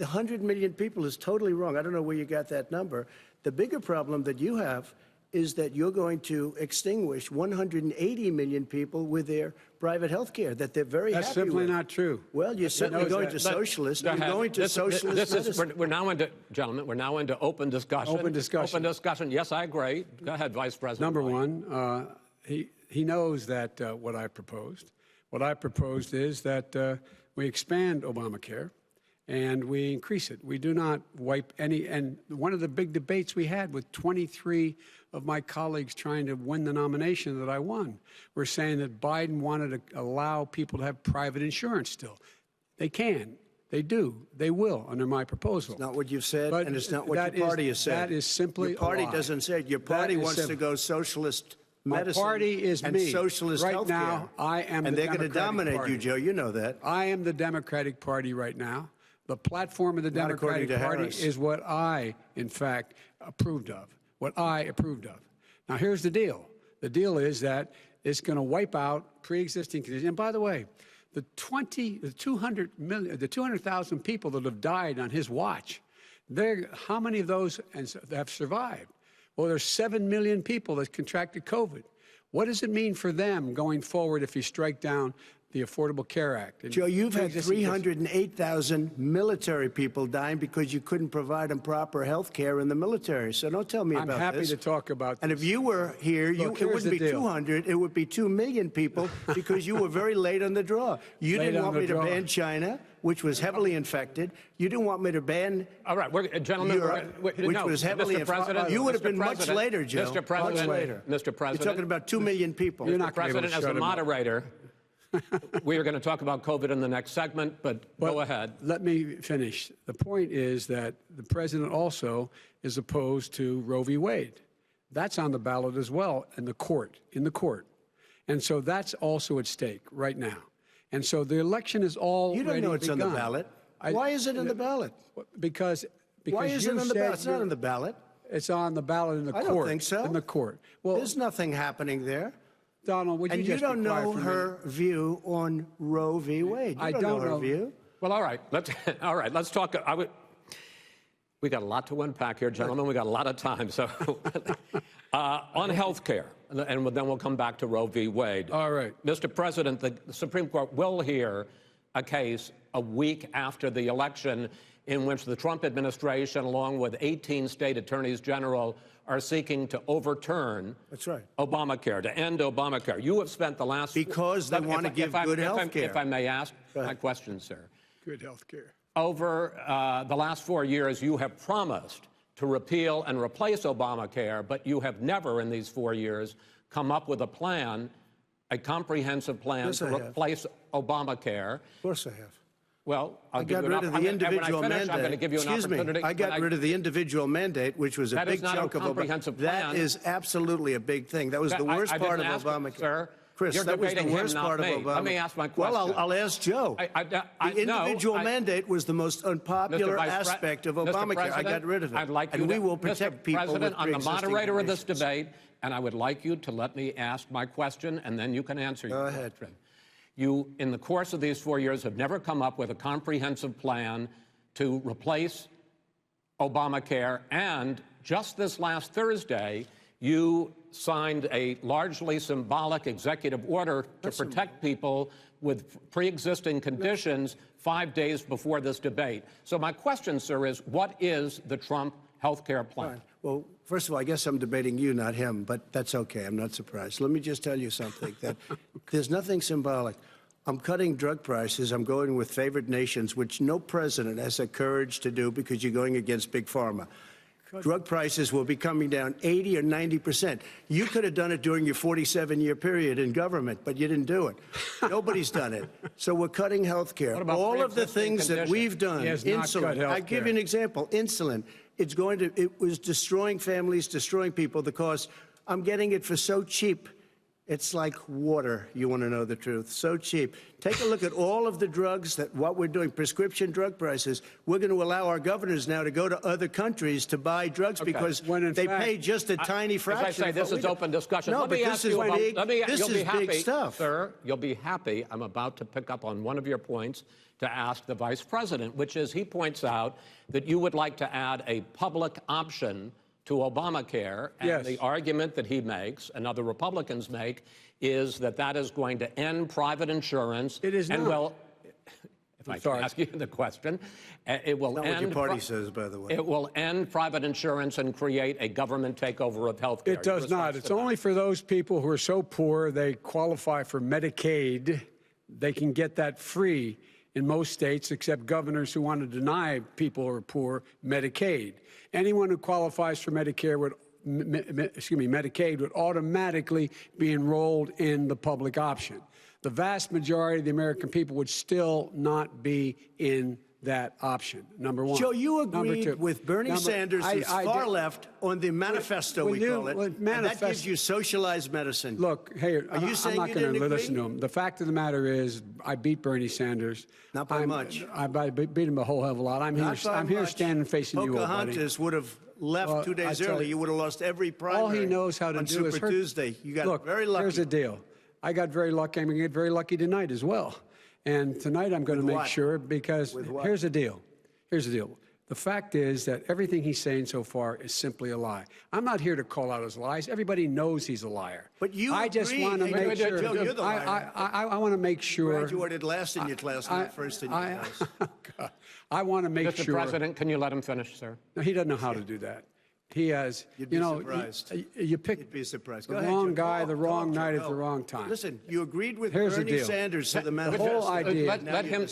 The 100 million people is totally wrong. I don't know where you got that number. The bigger problem that you have is that you're going to extinguish 180 million people with their private health care that they're very happy with. That's simply not true. Well, you're certainly going to socialist. You're going to socialist medicine. We're now into, gentlemen, we're now into open discussion. Open discussion. Open discussion. Yes, I agree. Go ahead, Vice President. Number one, he knows that what I proposed. What I proposed is that we expand Obamacare and we increase it. We do not wipe any. And one of the big debates we had with 23 of my colleagues trying to win the nomination that I won were saying that Biden wanted to allow people to have private insurance still. They can. They do. They will under my proposal. It's not what you've said, But and it's not what your party has said. That is simply your party a lie. doesn't say it. Your party wants to go socialist medicine. My party is and me. socialist right healthcare. now, I am and the they're going to dominate Party. you, Joe. You know that. I am the Democratic Party right now. The platform of the Not according Democratic to Party Harris. is what I, in fact, approved of. What I approved of. Now, here's the deal. The deal is that it's going to wipe out pre-existing conditions. And by the way, the 200,000 people that have died on his watch, how many of those have survived? Well, there's 7 million people that contracted COVID. What does it mean for them going forward if you strike down the Affordable Care Act? Joe, you've had 308,000 military people dying because you couldn't provide them proper health care in the military. So don't tell me about this. I'm happy to talk about this. And if you were here, Look, it wouldn't be deal. 200, it would be 2 million people because you were very late on the draw. You didn't want me to ban China, which was heavily infected. You didn't want me to ban All right, gentlemen, Europe, which was heavily infected. You would have been much later, Joe. Mr. President, much later. Mr. President. You're talking about 2 million people. You're not Mr. President, as a moderator, we are going to talk about COVID in the next segment, but go ahead. Let me finish. The point is that the president also is opposed to Roe v. Wade. That's on the ballot as well in the court. And so that's also at stake right now. And so the election is already You don't know it's begun. on the ballot. Why is it on the ballot? Because Why is it you on the said ballot? It's not on the ballot. It's on the ballot in the court. I don't think so. In the court. Well, There's nothing happening there. Donald, would you And just you don't be quiet know for a her view on Roe v. Wade. You I don't know her view. Well, all right. Let's talk. We got a lot to unpack here, gentlemen. We got a lot of time. So on health care, and then we'll come back to Roe v. Wade. All right. Mr. President, the Supreme Court will hear a case a week after the election in which the Trump administration, along with 18 state attorneys general, are seeking to overturn Obamacare, to end Obamacare. You have spent the last... Because they want to give good health care. If I may ask my question, sir. Good health care. Over the last 4 years, you have promised to repeal and replace Obamacare, but you have never in these 4 years come up with a plan, a comprehensive plan to replace Obamacare. Of course I have. Well, I got rid of the individual mandate. I'm going to give you an opportunity. I got rid of the individual mandate, which was a big chunk of Obamacare. That is absolutely a big thing. That was the worst part of Obamacare. Sir, Chris, that was the worst part of Obamacare. Let me ask my question. Well, I'll ask Joe. The individual mandate was the most unpopular aspect of Obamacare. I got rid of it. And we will protect people with President, I'm the moderator of this conditions. debate, and I would like you to let me ask my question, and then you can answer your question. Go ahead. You, in the course of these 4 years, have never come up with a comprehensive plan to replace Obamacare. And just this last Thursday, you signed a largely symbolic executive order to protect people with pre-existing conditions 5 days before this debate. So my question, sir, is what is the Trump health care plan? Fine. Well, first of all, I guess I'm debating you, not him, but that's okay. I'm not surprised. Let me just tell you something, that there's nothing symbolic. I'm cutting drug prices. I'm going with favored nations, which no president has the courage to do because you're going against Big Pharma. Drug prices will be coming down 80 or 90%. You could have done it during your 47-year period in government, but you didn't do it. Nobody's done it. So we're cutting health care. All of the things that we've done, insulin, I give you an example, insulin, it was destroying families, destroying people. The cost, I'm getting it for so cheap It's like water, you want to know the truth. So cheap. Take a look at all of the drugs what we're doing, prescription drug prices. We're going to allow our governors now to go to other countries to buy drugs because they pay just a tiny fraction. As I say, this is open discussion. No, Let but me this ask is you about, big. This you'll is be happy, big stuff. Sir, you'll be happy. I'm about to pick up on one of your points to ask the vice president, which is he points out that you would like to add a public option to Obamacare, and Yes. the argument that he makes and other Republicans make is that that is going to end private insurance. It is and not. Will, if I can ask you the question, it will Not end. what your party says, by the way. It will end private insurance and create a government takeover of health care. It does not. It's only for those people who are so poor they qualify for Medicaid. They can get that free in most states, except governors who want to deny people who are poor Medicaid. Anyone who qualifies for Medicare would, Medicaid would automatically be enrolled in the public option. The vast majority of the American people would still not be in that option, number one. Joe, you Number agreed two. with Bernie Sanders, who's far left, on the manifesto, we call it. And that gives you socialized medicine. Look, hey, Are you saying I'm you not going didn't to agree? listen to him. The fact of the matter is, I beat Bernie Sanders. Not by much. I beat him a whole hell of a lot. I'm here standing facing you, old buddy. Pocahontas would have left 2 days early. You would have lost every primary. All he knows how to on do is Super hurt. Tuesday. You got Look, very lucky. here's the deal. I got very lucky. I'm going to get very lucky tonight as well. And tonight I'm going to With make what? sure, because With what? here's the deal. Here's the deal. The fact is that everything he's saying so far is simply a lie. I'm not here to call out his lies. Everybody knows he's a liar. But you I just agree. want to Hey, make Joe, sure. you're the liar. I want to make sure. Graduated last in your class, not first in your class. I want to make Mr. sure. President, can you let him finish, sir? No, he doesn't know how to do that. He has, You'd be you know, surprised. you pick You'd be surprised. the Go ahead, wrong Joe. guy, the wrong Joe, night go. at the wrong time. Listen, you agreed with Here's the Bernie deal. Sanders to the The manifesto. whole idea. Let him.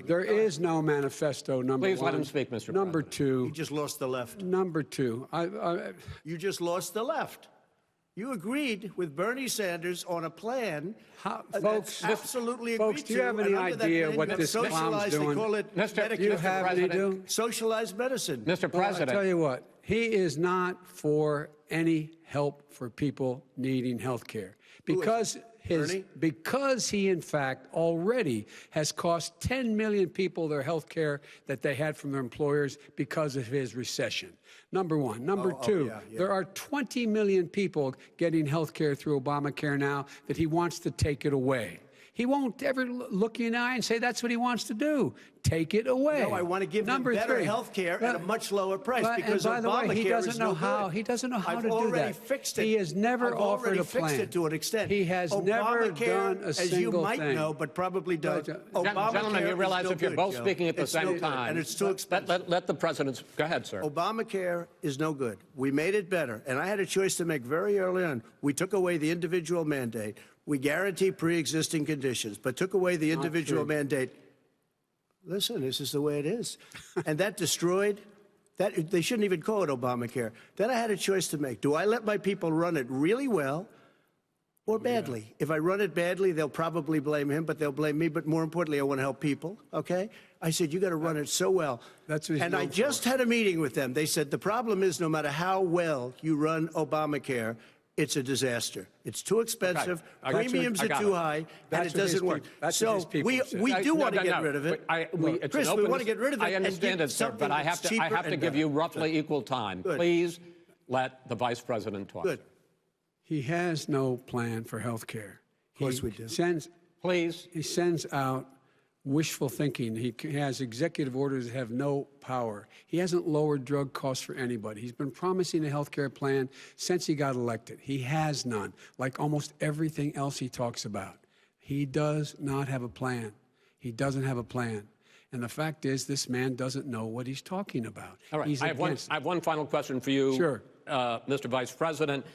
There is no manifesto, number Please one. let him speak, Mr. Number President. two. You just lost the left. Number two. You just lost the left. You agreed with Bernie Sanders on a plan Folks, that's absolutely agreed folks, do you have to, any and under that idea plan, what you have this clown's socialized, doing? They call it Mr. Medicare. Do you have any President. do? Socialized medicine. Mr. Well, I President, tell you what, he is not for any help for people needing health care. Bernie? Because he, in fact, already has cost 10 million people their health care that they had from their employers because of his recession. Number one. Number two, yeah. there are 20 million people getting health care through Obamacare now that he wants to take it away. He won't ever look you in the eye and say that's what he wants to do. Take it away. No, I want to give them better health care at a much lower price because and by the way, Obamacare he doesn't is know no how. good. He doesn't know how I've to do that. already fixed it. He has never I've offered already a plan. fixed it to an extent. He has never done a as you single might thing. know, but probably don't. gentlemen, you realize is no if you're good, both Joe. speaking at the It's same no good, time, and it's too expensive. let the president go ahead, sir. Obamacare is no good. We made it better, and I had a choice to make very early on. We took away the individual mandate. We guarantee pre-existing conditions, but took away the individual mandate. Listen, this is the way it is. And that destroyed, they shouldn't even call it Obamacare. Then I had a choice to make. Do I let my people run it really well or badly? If I run it badly, they'll probably blame him, but they'll blame me. But more importantly, I want to help people, okay? I said, you got to run it so well. That's what he's and I known just had a meeting with them. They said, the problem is no matter how well you run Obamacare, it's a disaster. It's too expensive. Okay. Premiums are too high, and it doesn't work. So we do want to get rid of it. Chris, we want to get rid of it. I understand it, sir, but I have to give you roughly equal time. Good. Please let the vice president talk. Good. He has no plan for health care. Of course we do. Please. He sends out wishful thinking. He has executive orders that have no power. He hasn't lowered drug costs for anybody. He's been promising a health care plan since he got elected. He has none, like almost everything else he talks about. He does not have a plan. He doesn't have a plan. And the fact is, this man doesn't know what he's talking about. All right. I have one final question for you, Sure. Mr. Vice President.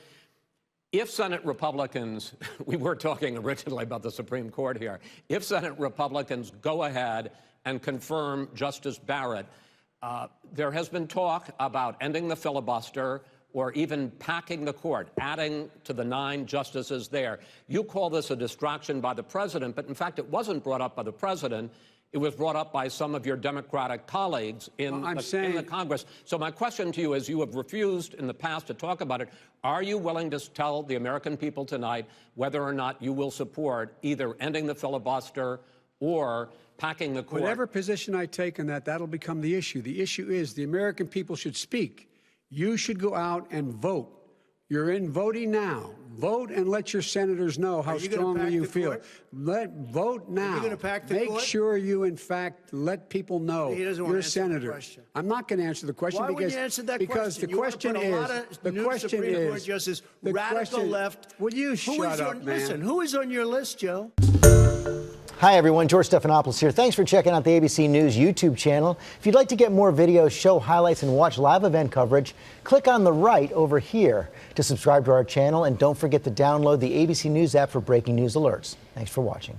If Senate Republicans, we were talking originally about the Supreme Court here, if Senate Republicans go ahead and confirm Justice Barrett, there has been talk about ending the filibuster or even packing the court, adding to the 9 justices there. You call this a distraction by the president, but in fact it wasn't brought up by the president. It was brought up by some of your Democratic colleagues in the Congress. So my question to you is, you have refused in the past to talk about it. Are you willing to tell the American people tonight whether or not you will support either ending the filibuster or packing the court? Whatever position I take on that, that'll become the issue. The issue is the American people should speak. You should go out and vote. You're in voting now. Vote and let your senators know how strongly you feel. Vote now. Are you gonna pack the court? Make sure you, in fact, let people know you're a senator. I'm not going to answer the question. Why wouldn't you answer that because question? the question is, Justice, radical left. Will you shut up, man? Listen, who is on your list, Joe? Hi, everyone. George Stephanopoulos here. Thanks for checking out the ABC News YouTube channel. If you'd like to get more videos, show highlights, and watch live event coverage, click on the right over here to subscribe to our channel. And don't forget to download the ABC News app for breaking news alerts. Thanks for watching.